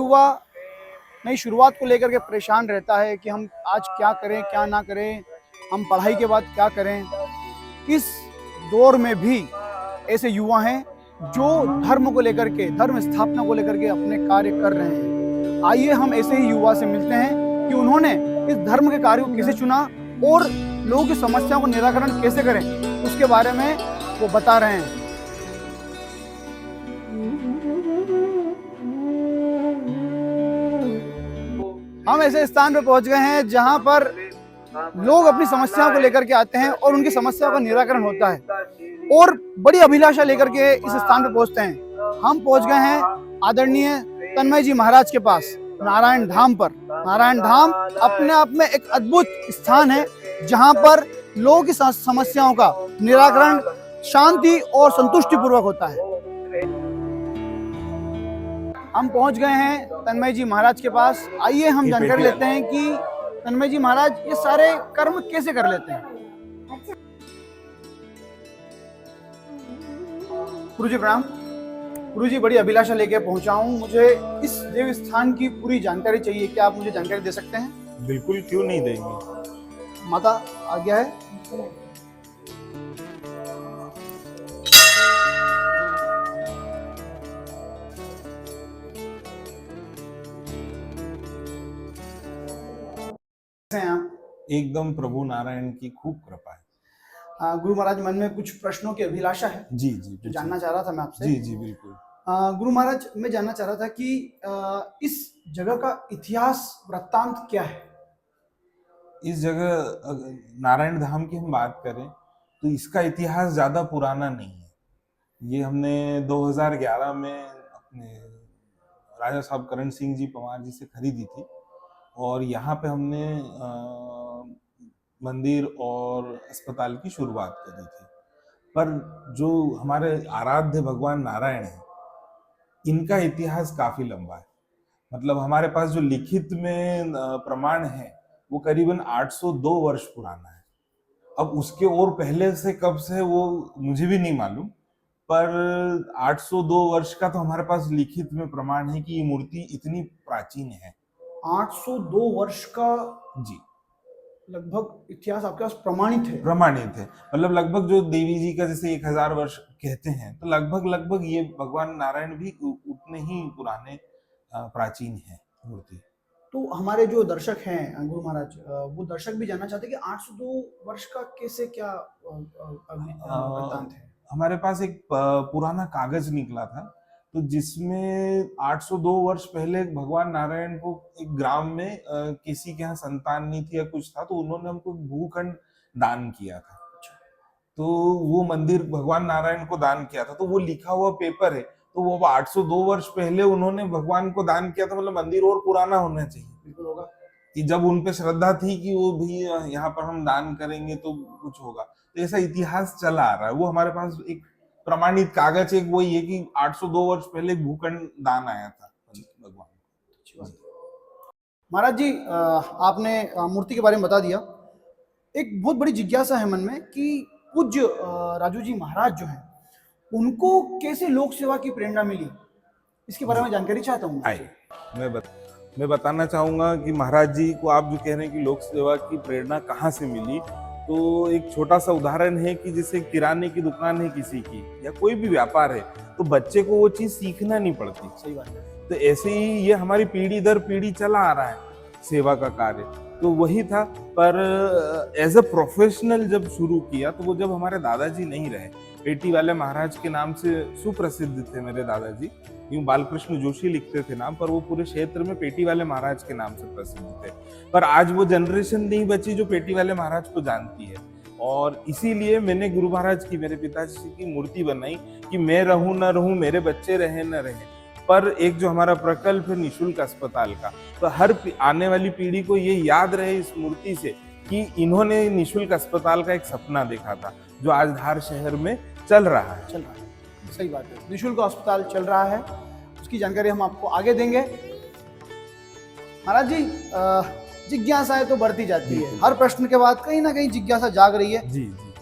युवा नई शुरुआत को लेकर के परेशान रहता है कि हम आज क्या करें क्या ना करें, हम पढ़ाई के बाद क्या करें। इस दौर में भी ऐसे युवा हैं जो धर्म को लेकर के, धर्म स्थापना को लेकर के अपने कार्य कर रहे हैं। आइए हम ऐसे ही युवा से मिलते हैं कि उन्होंने इस धर्म के कार्य को कैसे चुना और लोगों की समस्याओं को निराकरण कैसे करें, उसके बारे में वो बता रहे हैं। हम ऐसे स्थान पर पहुंच गए हैं जहां पर लोग अपनी समस्याओं को लेकर के आते हैं और उनकी समस्याओं का निराकरण होता है और बड़ी अभिलाषा लेकर के इस स्थान पर पहुंचते हैं। हम पहुंच गए हैं आदरणीय तन्मय जी महाराज के पास, नारायण धाम पर। नारायण धाम अपने आप में एक अद्भुत स्थान है जहां पर लोगों की समस्याओं का निराकरण शांति और संतुष्टि पूर्वक होता है। हम पहुंच गए हैं तन्मय जी महाराज के पास। आइए हम जानकारी लेते हैं कि तन्मय जी महाराज ये सारे कर्म कैसे कर लेते हैं। गुरु जी प्रणाम। गुरु जी, बड़ी अभिलाषा लेके पहुंचा हूं, मुझे इस देव स्थान की पूरी जानकारी चाहिए। क्या आप मुझे जानकारी दे सकते हैं? बिल्कुल, क्यों नहीं देंगे। माता आज्ञा है। एकदम प्रभु नारायण की खूब कृपा है। गुरु महाराज, मन में कुछ प्रश्नों की अभिलाषा है। जी जी, जो जानना चाह रहा था मैं आपसे। जी जी बिल्कुल। गुरु महाराज, मैं जानना चाह रहा था कि इस जगह का इतिहास वृत्तांत क्या है? इस जगह नारायण धाम की हम बात करें तो इसका इतिहास ज्यादा पुराना नहीं है। ये हमने 2011 में अपने राजा साहब करण सिंह जी पंवार जी से खरीदी थी और यहाँ पे हमने मंदिर और अस्पताल की शुरुआत करी थी। पर जो हमारे आराध्य भगवान नारायण हैं, इनका इतिहास काफी लंबा है। मतलब हमारे पास जो लिखित में प्रमाण है वो करीबन 802 वर्ष पुराना है। अब उसके और पहले से कब से वो मुझे भी नहीं मालूम, पर 802 वर्ष का तो हमारे पास लिखित में प्रमाण है कि ये मूर्ति इतनी प्राचीन है। 802 वर्ष का जी लगभग इतिहास आपके पास प्रमाणित है। प्रमाणित है, मतलब लगभग जो देवी जी का जैसे 1000 वर्ष कहते हैं, तो लगभग ये भगवान नारायण भी उतने ही पुराने प्राचीन है मूर्ति। तो हमारे जो दर्शक हैं गुरु महाराज, वो दर्शक भी जानना चाहते हैं कि 802 वर्ष का कैसे क्या वृत्तांत है। हमारे पास एक पुराना कागज निकला था, तो जिसमें 802 वर्ष पहले भगवान नारायण को एक ग्राम में किसी के यहाँ संतान नहीं थी या कुछ था, तो उन्होंने हमको भूखंड दान किया था। तो वो मंदिर भगवान नारायण को दान किया था, तो वो लिखा हुआ पेपर है। तो वो 802 वर्ष पहले उन्होंने भगवान को दान किया था, मतलब मंदिर और पुराना होना चाहिए। बिल्कुल होगा कि जब उन पे श्रद्धा थी कि वो भी यहाँ पर हम दान करेंगे तो कुछ होगा, तो ऐसा इतिहास चला आ रहा है। वो हमारे पास एक प्रमाणित कागज एक वही है कि 802 वर्ष पहले भूखंड दान आया था भगवान। महाराज जी, आपने मूर्ति के बारे में बता दिया। एक बहुत बड़ी जिज्ञासा है मन में कि पूज्य राजू जी महाराज जो हैं, उनको कैसे लोक सेवा की प्रेरणा मिली, इसके बारे में जानकारी चाहता हूँ। मैं बताना चाहूंगा कि महाराज जी को आप जो कह रहे हैं कि लोक सेवा की प्रेरणा कहाँ से मिली, तो एक छोटा सा उदाहरण है कि जैसे किराने की दुकान है किसी की या कोई भी व्यापार है, तो बच्चे को वो चीज सीखना नहीं पड़ती। सही बात है। तो ऐसे ही ये हमारी पीढ़ी दर पीढ़ी चला आ रहा है सेवा का कार्य, तो वही था। पर एज अ प्रोफेशनल जब शुरू किया, तो वो जब हमारे दादाजी नहीं रहे, पेटी वाले महाराज के नाम से सुप्रसिद्ध थे मेरे दादाजी। यूं बालकृष्ण जोशी लिखते थे नाम, पर वो पूरे क्षेत्र में पेटी वाले महाराज के नाम से प्रसिद्ध थे। पर आज वो जनरेशन नहीं बची जो पेटी वाले महाराज को जानती है, और इसीलिए मैंने गुरु महाराज की, मेरे पिताजी की मूर्ति बनाई कि मैं रहूं न रहूं, मेरे बच्चे रहे न रहे, पर एक जो हमारा प्रकल्प है निःशुल्क अस्पताल का, तो हर आने वाली पीढ़ी को ये याद रहे इस मूर्ति से कि इन्होंने निःशुल्क अस्पताल का एक सपना देखा था, जो आज धार शहर में चल रहा है। सही बात है, निःशुल्क अस्पताल चल रहा है, उसकी जानकारी हम आपको आगे देंगे। महाराज जी, जिज्ञासाएं तो बढ़ती जाती है, हर प्रश्न के बाद कहीं ना कहीं जिज्ञासा जाग रही है। जी जी।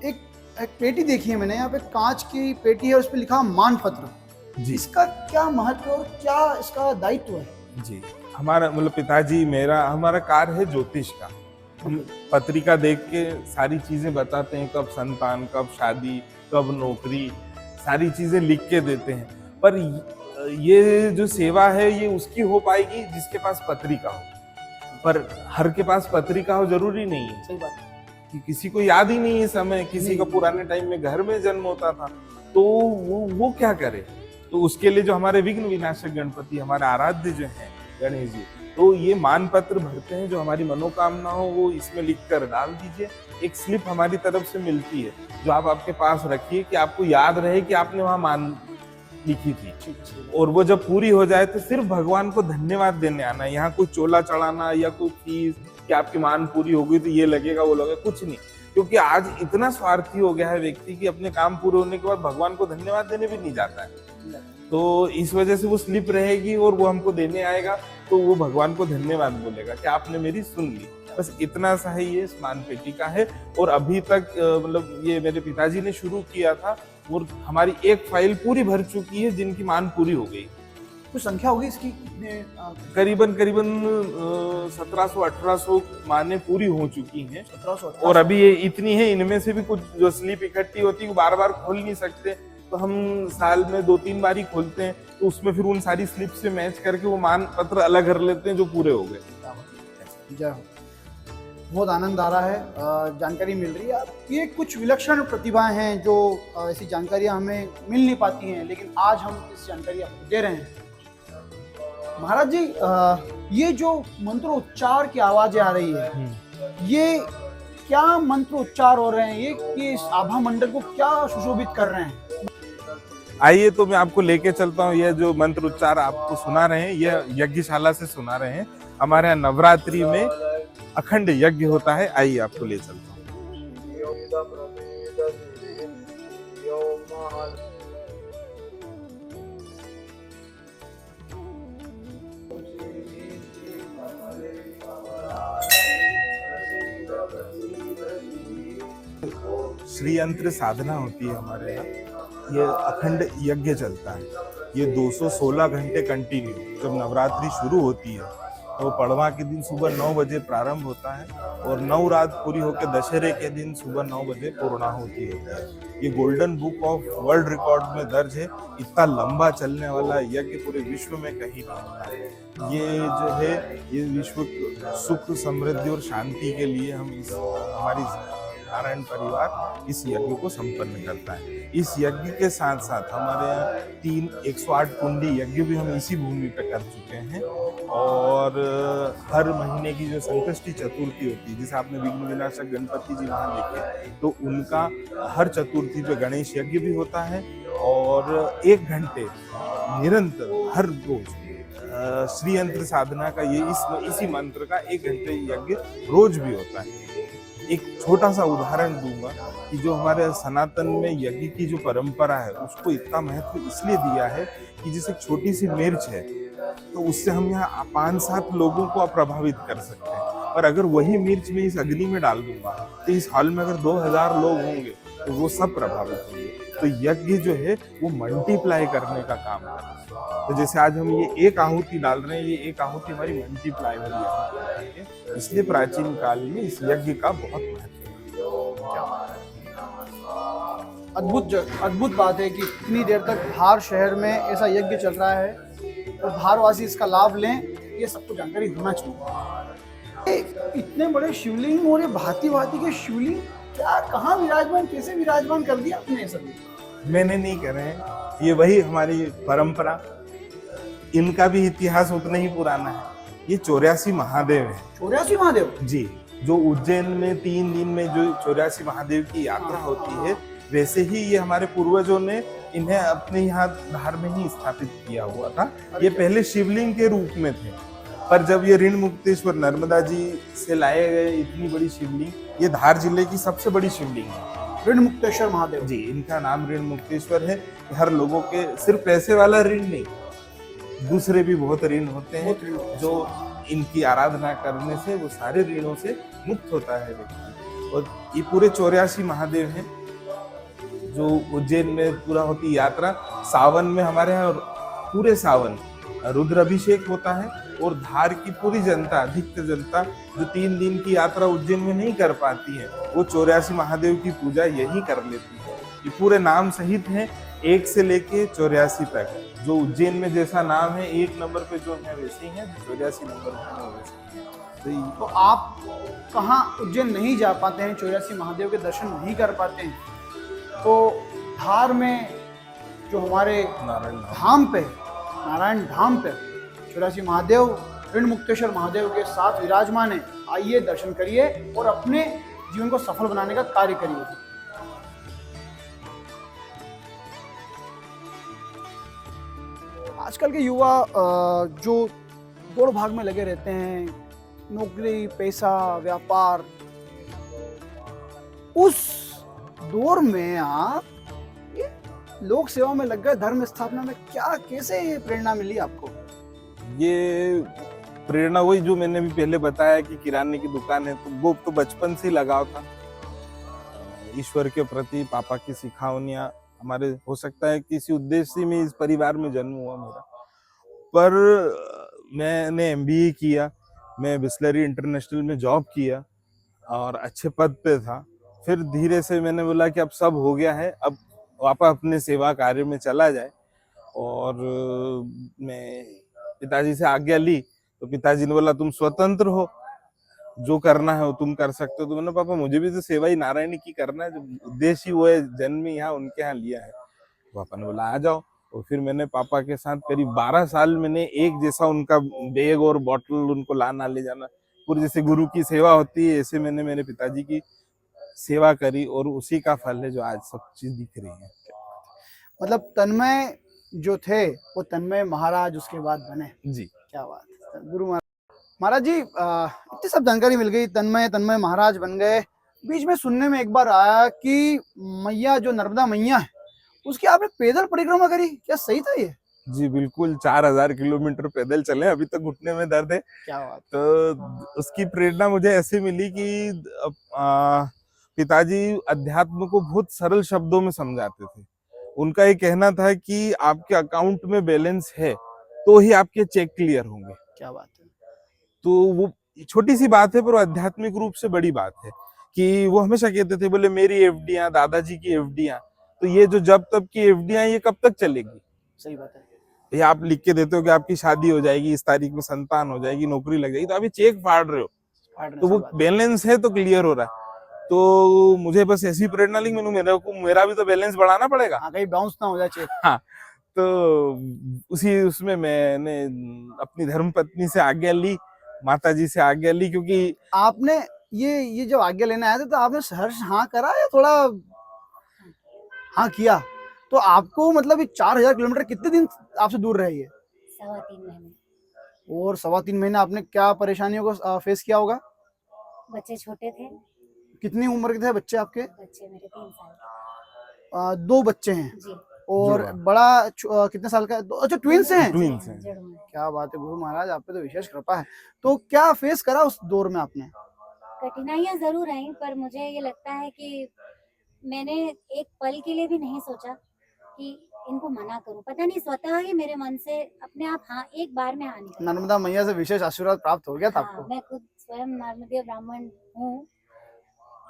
एक पेटी देखी है मैंने, यहाँ पे कांच की पेटी है, उस पर लिखा मान पत्र। जी इसका क्या महत्व और क्या इसका दायित्व है? जी, हमारा मतलब पिताजी मेरा हमारा कार्य है ज्योतिष का। हम पत्रिका देख के सारी चीजें बताते हैं, कब संतान, कब शादी, कब नौकरी, सारी चीजें लिख के देते हैं। पर ये जो सेवा है ये उसकी हो पाएगी जिसके पास पत्रिका हो, पर हर के पास पत्रिका हो जरूरी नहीं है। सही बात है। कि किसी को याद ही नहीं है समय, किसी का पुराने टाइम में घर में जन्म होता था, तो वो क्या करे। तो उसके लिए जो हमारे विघ्न विनाशक गणपति, हमारे आराध्य जो है गणेश जी, तो ये मान पत्र भरते हैं, जो हमारी मनोकामना हो वो इसमें लिख कर डाल दीजिए। एक स्लिप हमारी तरफ से मिलती है जो आप आपके पास रखिए कि आपको याद रहे कि आपने वहां मान लिखी थी। और वो जब पूरी हो जाए तो सिर्फ भगवान को धन्यवाद देने आना है। यहाँ कोई चोला चढ़ाना या कोई फीस कि आपकी मान पूरी हो गई तो ये लगेगा वो लगेगा, कुछ नहीं। क्योंकि आज इतना स्वार्थी हो गया है व्यक्ति कि अपने काम पूरे होने के बाद भगवान को धन्यवाद देने भी नहीं जाता है। तो इस वजह से वो स्लिप रहेगी और वो हमको देने आएगा तो वो भगवान को धन्यवाद बोलेगा कि आपने मेरी सुन ली। बस इतना सा ही ये स्मान पेटी का है। और अभी तक मतलब ये मेरे पिताजी ने शुरू किया था और हमारी एक फाइल पूरी भर चुकी है जिनकी मान पूरी हो गई। कुछ संख्या होगी इसकी कितने? करीबन 1700-1800 माने पूरी हो चुकी हैं। 1700। और अभी ये इतनी है, इनमें से भी कुछ जो स्लिप इकट्ठी होती है वो बार बार खोल नहीं सकते, तो हम साल में 2-3 बार ही खोलते हैं। तो उसमें फिर उन सारी स्लिप से मैच करके वो मान पत्र अलग कर लेते हैं जो पूरे हो गए। जय हो। बहुत आनंद आ रहा है, जानकारी मिल रही है। ये कुछ विलक्षण प्रतिभाएं हैं जो ऐसी जानकारियां हमें मिल नहीं पाती हैं, लेकिन आज हम इस जानकारी आपको दे रहे हैं। महाराज जी, ये जो मंत्र उच्चार की आवाजें आ रही है, ये क्या मंत्र उच्चार हो रहे हैं? ये इस आभा मंडल को क्या सुशोभित कर रहे हैं? आइए तो मैं आपको लेके चलता हूँ। ये जो मंत्र उच्चार आपको सुना रहे हैं ये यज्ञशाला से सुना रहे हैं। हमारे यहाँ नवरात्रि में अखंड यज्ञ होता है। आइए आपको ले चलता हूँ। श्री यंत्र साधना होती है हमारे यहाँ। ये अखंड यज्ञ चलता है। ये 216 घंटे कंटिन्यू। जब नवरात्रि शुरू होती है तो पड़वा के दिन सुबह 9 बजे प्रारंभ होता है और 9 रात पूरी होकर दशहरे के दिन सुबह 9 बजे पूर्णाहुति होती है। ये golden book of world record में दर्ज है। इतना लंबा चलने वाला यज्ञ पूरे विश्व में कहीं नहीं होता है। ये जो है ये विश्व सुख समृद्धि और शांति के लिए हम इस हमारी नारायण परिवार इस यज्ञ को संपन्न करता है। इस यज्ञ के साथ साथ हमारे यहाँ 108 कुंडी यज्ञ भी हम इसी भूमि पे कर चुके हैं। और हर महीने की जो संकष्टी चतुर्थी होती है, जिसे आपने विघ्न विनाशक गणपति जी वहाँ देखे, तो उनका हर चतुर्थी पे गणेश यज्ञ भी होता है। और 1 घंटे निरंतर हर रोज श्री यंत्र साधना का ये इसी मंत्र का 1 घंटे यज्ञ रोज भी होता है। एक छोटा सा उदाहरण दूंगा कि जो हमारे सनातन में यज्ञ की जो परंपरा है उसको इतना महत्व इसलिए दिया है कि जैसे छोटी सी मिर्च है तो उससे हम यहाँ 5-7 लोगों को प्रभावित कर सकते हैं। और अगर वही मिर्च में इस अग्नि में डाल दूंगा तो इस हॉल में अगर 2000 लोग होंगे तो वो सब प्रभावित होंगे। तो यज्ञ जो है वो मल्टीप्लाई करने का काम करता है। तो जैसे आज हम ये 1 आहुति डाल रहे हैं, ये 1 आहुति हमारी मल्टीप्लाई हो रही है। इसलिए प्राचीन काल में इस यज्ञ का बहुत महत्व है। अद्भुत बात है कि इतनी देर तक धार शहर में ऐसा यज्ञ चल रहा है और धारवासी इसका लाभ लें, ये सबको जानकारी होना चाहिए। इतने बड़े शिवलिंग और ये भांति भांति के शिवलिंग क्या कहाँ विराजमान, कैसे विराजमान कर दिया आपने? सभी मैंने नहीं कर रहे हैं, ये वही हमारी परंपरा। इनका भी इतिहास उतना ही पुराना है। ये 84 महादेव है। 84 महादेव जी, जो उज्जैन में 3 दिन में जो 84 महादेव की यात्रा होती है, वैसे ही ये हमारे पूर्वजों ने इन्हें अपने यहाँ धार में ही स्थापित किया हुआ था। ये पहले शिवलिंग के रूप में थे, पर जब ये ऋण मुक्तेश्वर नर्मदा जी से लाए गए इतनी बड़ी शिवलिंग, ये धार जिले की सबसे बड़ी शिवलिंग है। ऋण मुक्तेश्वर महादेव जी, इनका नाम ऋण मुक्तेश्वर है। हर लोगों के सिर्फ पैसे वाला ऋण नहीं, दूसरे भी बहुत ऋण होते हैं जो इनकी आराधना करने से वो सारे ऋणों से मुक्त होता है व्यक्ति। और ये पूरे 84 महादेव हैं जो उज्जैन में पूरा होती यात्रा, सावन में हमारे यहाँ पूरे सावन रुद्राभिषेक होता है और धार की पूरी जनता, अधिकतर जनता जो 3 दिन की यात्रा उज्जैन में नहीं कर पाती है, वो 84 महादेव की पूजा यही कर लेती है। ये पूरे नाम सहित है 1 से लेके 84 तक। जो उज्जैन में जैसा नाम है 1 नंबर पे जो है वैसे ही है, 84 नंबर पे है वैसे ही है। तो आप कहाँ उज्जैन नहीं जा पाते हैं, 84 महादेव के दर्शन नहीं कर पाते हैं, तो धार में जो हमारे धाम पे, नारायण धाम पे 84 महादेव ऋण मुक्तेश्वर महादेव के साथ विराजमान है। आइए दर्शन करिए और अपने जीवन को सफल बनाने का कार्य करिए। आजकल के युवा जो दौड़ भाग में लगे रहते हैं, नौकरी, पैसा, व्यापार, उस दौर में आप लोक सेवा में लग गए, धर्म स्थापना में। क्या, कैसे ये प्रेरणा मिली आपको? ये प्रेरणा वही जो मैंने भी पहले बताया कि किराने की दुकान है, तो वो तो बचपन से ही लगाव था ईश्वर के प्रति, पापा की सिखावनियां हमारे, हो सकता है किसी उद्देश्य में इस परिवार में जन्म हुआ मेरा। पर मैंने MBA किया, मैं बिस्लरी इंटरनेशनल में जॉब किया और अच्छे पद पे था। फिर धीरे से मैंने बोला कि अब सब हो गया है, अब वापस अपने सेवा कार्य में चला जाए। और मैं पिताजी से आज्ञा ली तो पिताजी ने बोला तुम स्वतंत्र हो, जो करना है वो तुम कर सकते हो। तो मैंने, पापा मुझे भी तो सेवा ही नारायणी की करना है, जो उद्देश्य ही वो है, जन्म यहाँ उनके यहाँ लिया है। पापा ने बोला आ जाओ। और फिर मैंने पापा के साथ करीब 12 साल मैंने एक जैसा उनका बैग और बॉटल उनको लाना ले जाना, पूरी जैसे गुरु की सेवा होती है ऐसे मैंने मेरे पिताजी की सेवा करी, और उसी का फल है जो आज सब चीज दिख रही है। मतलब तन्मय जो थे वो तन्मय महाराज उसके बाद बने। जी, क्या बात है गुरु महाराज जी। इतनी सब जानकारी मिल गई, तन्मय महाराज बन गए। बीच में सुनने में एक बार आया कि मैया जो नर्मदा मैया है उसकी आपने पैदल परिक्रमा करी, क्या सही था ये? जी बिल्कुल, 4000 किलोमीटर पैदल चले, अभी तक घुटने में दर्द है। क्या बात। तो उसकी प्रेरणा मुझे ऐसे मिली कि पिताजी अध्यात्म को बहुत सरल शब्दों में समझाते थे। उनका ये कहना था कि आपके अकाउंट में बैलेंस है तो ही आपके चेक क्लियर होंगे। क्या बात है। तो वो छोटी सी बात है पर वो आध्यात्मिक रूप से बड़ी बात है कि वो हमेशा कहते थे, बोले मेरी एफडियां, दादाजी की एफडियां, तो ये जो जब तब की एफडियां ये कब तक चलेगी? सही बात है। ये आप लिख के देते हो कि आपकी शादी हो जाएगी, इस तारीख में संतान हो जाएगी, नौकरी लग जाएगी, तो अभी चेक फाड़ रहे हो, तो वो बैलेंस है तो क्लियर हो रहा है। तो मुझे बस ऐसी प्रेरणा ली, मेरा भी तो बैलेंस बढ़ाना पड़ेगा, कहीं बाउंस ना हो जाए चेक। हाँ, तो उसी उसमें मैंने अपनी धर्म पत्नी से आज्ञा ली, माता जी से आज्ञा ली, क्योंकि आपने ये जब आज्ञा लेने आए थे तो आपने सहर्ष हाँ करा या थोड़ा हाँ किया? तो आपको मतलब 4000 किलोमीटर कितने दिन आपसे दूर रही है? 3.25 महीने। और 3.25 महीने आपने क्या परेशानियों को फेस किया होगा? बच्चे छोटे थे। कितनी उम्र के थे बच्चे आपके? बच्चे मेरे 3 साल के। 2 बच्चे हैं जी। और बड़ा कितने साल का है? अच्छा, ट्विंस हैं। ट्विंस हैं। क्या बात है गुरु महाराज, आप पे तो विशेष कृपा है। तो क्या फेस करा उस दौर में आपने? कठिनाइयां जरूर आई, पर मुझे ये लगता है कि मैंने एक पल के लिए भी नहीं सोचा कि इनको मना करूं। पता नहीं स्वतः ही मेरे मन से अपने आप हाँ, एक बार में हाँ निकला। नर्मदा मैया से विशेष आशीर्वाद प्राप्त हो गया था आपको? मैं खुद स्वयं नर्मदीय ब्राह्मण हूँ।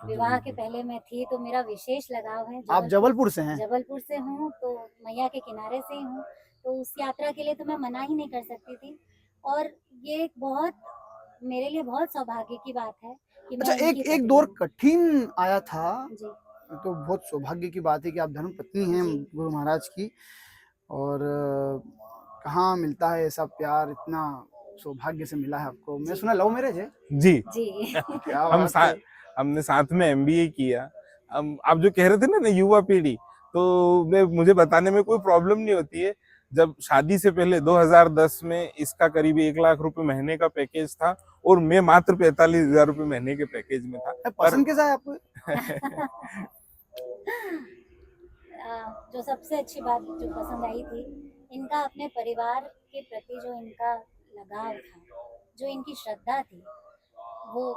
विवाह के पहले मैं थी, तो मेरा विशेष लगाव है। आप जबलपुर से हैं? जबलपुर से हूँ, तो मैया के किनारे से ही हूँ, तो उस यात्रा के लिए तो मैं मना ही नहीं कर सकती थी। और ये बहुत मेरे लिए बहुत सौभाग्य की बात है कि अच्छा, एक दौर कठिन आया था जी। तो बहुत सौभाग्य की बात है कि आप धर्म पत्नी हैं गुरु महाराज की। और कहाँ मिलता है ऐसा प्यार, इतना सौभाग्य से मिला है आपको। मैं सुना लव मैरिज है? जी जी। क्या बात है। हमने साथ में MBA किया। आप जो कह रहे थे ना युवा पीढ़ी, तो मुझे बताने में कोई प्रॉब्लम नहीं होती है। जब शादी से पहले 2010 में इसका करीब 1 लाख रुपए महीने का पैकेज था और मैं मात्र 45,000 रुपए महीने के पैकेज में था। पसंद कैसा है आपको? जो सबसे अच्छी बात जो पसंद आई थी, इनका अपने परिवार के प्रति जो इनका लगाव था, जो इनकी श्रद्धा थी, वो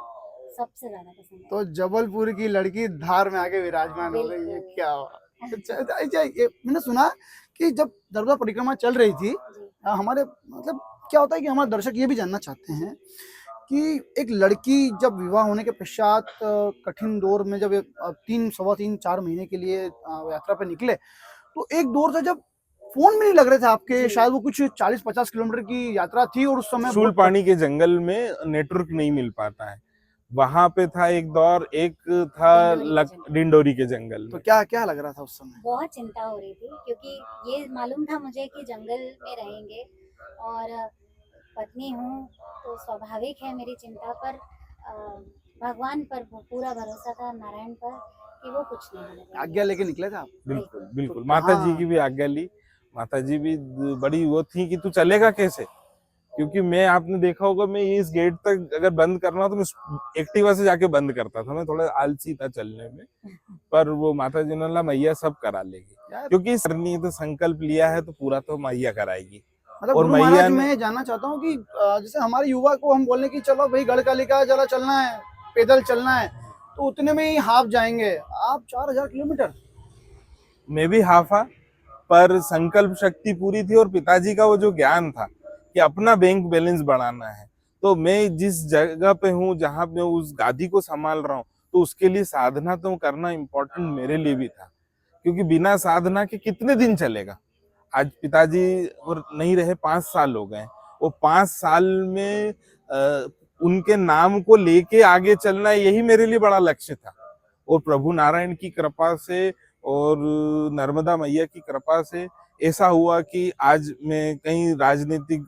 सबसे ज्यादा पसंद है। तो जबलपुर की लड़की धार में आके विराजमान हो गई है। क्या अच्छा, ये मैंने सुना कि जब नर्मदा परिक्रमा चल रही थी, जी हमारे मतलब क्या होता है कि हमारे दर्शक ये भी जानना चाहते हैं कि एक लड़की जब विवाह होने के पश्चात कठिन दौर में जब 3 सवा 3 4 महीने के लिए यात्रा पे निकले, तो एक दौर था जब फोन भी नहीं लग रहे थे आपके, जी शायद वो कुछ 40-50 किलोमीटर की यात्रा थी और उस समय बहुत शूलपाणी के जंगल में नेटवर्क नहीं मिल पाता है, वहां पे था एक दौर, एक था डिंडोरी के जंगल तो में। क्या क्या लग रहा था उस समय? बहुत चिंता हो रही थी, क्योंकि ये मालूम था मुझे कि जंगल में रहेंगे और पत्नी हूँ, तो स्वाभाविक है मेरी चिंता। पर भगवान पर पूरा भरोसा था, नारायण पर, कि वो कुछ नहीं होने देंगे। आज्ञा लेके निकले थे आप? बिल्कुल बिल्कुल, तो माता जी कहाँ? की भी आज्ञा ली। माता जी भी बड़ी वो थी कि तू चलेगा कैसे, क्योंकि मैं, आपने देखा होगा, मैं इस गेट तक अगर बंद करना तो मैं एक्टिवा से जाके बंद करता था, मैं थोड़ा आलसी था चलने में। पर वो माता जी ने बोला मैया सब करा लेगी, यार क्योंकि सरनी तो संकल्प लिया है तो पूरा तो मैया कराएगी। मतलब और गुरु मैया महाराज, ने, मैं ये जानना चाहता हूँ कि जैसे हमारे युवा को हम बोलने की चलो भाई गढ़कालिका जरा चलना है, पैदल चलना है, तो उतने में ही हाफ जाएंगे, आप 4000 किलोमीटर? मैं भी हाफा, पर संकल्प शक्ति पूरी थी और पिताजी का वो जो ज्ञान था कि अपना बैंक बैलेंस बढ़ाना है। तो मैं जिस जगह पे हूँ, जहाँ मैं उस गादी को संभाल रहा हूँ, तो उसके लिए साधना तो करना इम्पोर्टेंट मेरे लिए भी था, क्योंकि बिना साधना के कितने दिन चलेगा। आज पिताजी और नहीं रहे, 5 साल हो गए। वो 5 साल में उनके नाम को लेके आगे चलना, यही मेरे लिए बड़ा लक्ष्य था। और प्रभु नारायण की कृपा से और नर्मदा मैया की कृपा से ऐसा हुआ कि आज मैं कई राजनीतिक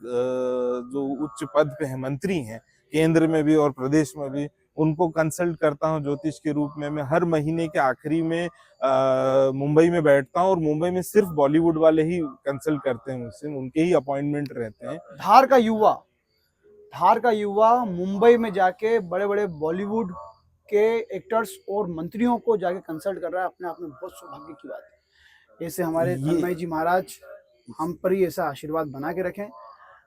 जो उच्च पद पे हैं, मंत्री हैं, केंद्र में भी और प्रदेश में भी, उनको कंसल्ट करता हूँ ज्योतिष के रूप में। मैं हर महीने के आखिरी में मुंबई में बैठता हूँ, और मुंबई में सिर्फ बॉलीवुड वाले ही कंसल्ट करते हैं मुझसे, उनके ही अपॉइंटमेंट रहते हैं। धार का युवा, धार का युवा मुंबई में जाके बड़े बड़े बॉलीवुड के एक्टर्स और मंत्रियों को जाके कंसल्ट कर रहा है, अपने आप में बहुत सौभाग्य की बात है। ऐसे हमारे ये तन्मय जी महाराज हम पर ही ऐसा आशीर्वाद बना के रखें।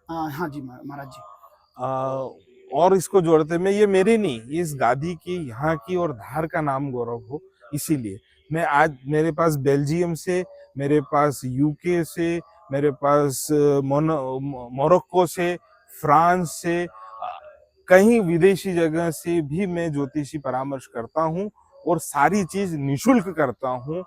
हाँ जी महाराज जी। और इसको जोड़ते में, ये मेरे नहीं, ये इस गादी की, यहाँ की और धार का नाम गौरव हो, इसीलिए मैं आज, मेरे पास बेल्जियम से, मेरे पास यूके से, मेरे पास मोरक्को से, फ्रांस से, कहीं विदेशी जगह से भी मैं ज्योतिषी परामर्श करता हूँ, और सारी चीज निशुल्क करता हूँ।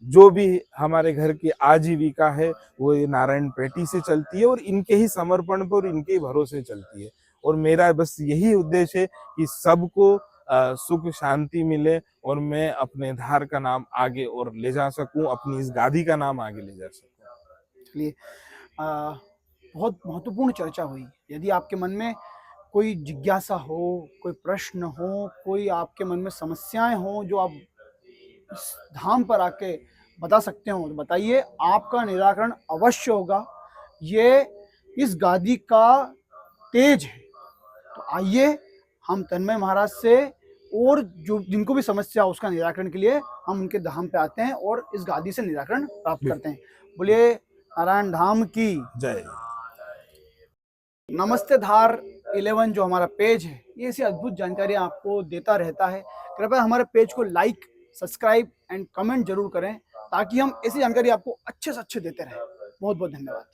जो भी हमारे घर की आजीविका है वो ये नारायण पेटी से चलती है, और इनके ही समर्पण पर और इनके ही भरोसे चलती है। और मेरा बस यही उद्देश्य है कि सबको सुख शांति मिले, और मैं अपने धार का नाम आगे और ले जा सकूं, अपनी इस गादी का नाम आगे ले जा सकूं। चलिए, बहुत महत्वपूर्ण चर्चा हुई। यदि आपके मन में कोई जिज्ञासा हो, कोई प्रश्न हो, कोई आपके मन में समस्याएं हो जो आप इस धाम पर आके बता सकते हो, तो बताइए, आपका निराकरण अवश्य होगा। ये इस गादी का तेज है। तो आइए, हम तन्मय महाराज से और जो जिनको भी समस्या हो उसका निराकरण के लिए हम उनके धाम पे आते हैं और इस गादी से निराकरण प्राप्त करते हैं। बोलिए नारायण धाम की जय। नमस्ते धार 11 जो हमारा पेज है, ये ऐसी अद्भुत जानकारी आपको देता रहता है। कृपया हमारे पेज को लाइक, सब्सक्राइब एंड कमेंट जरूर करें, ताकि हम ऐसी जानकारी आपको अच्छे से अच्छे देते रहें। बहुत बहुत धन्यवाद।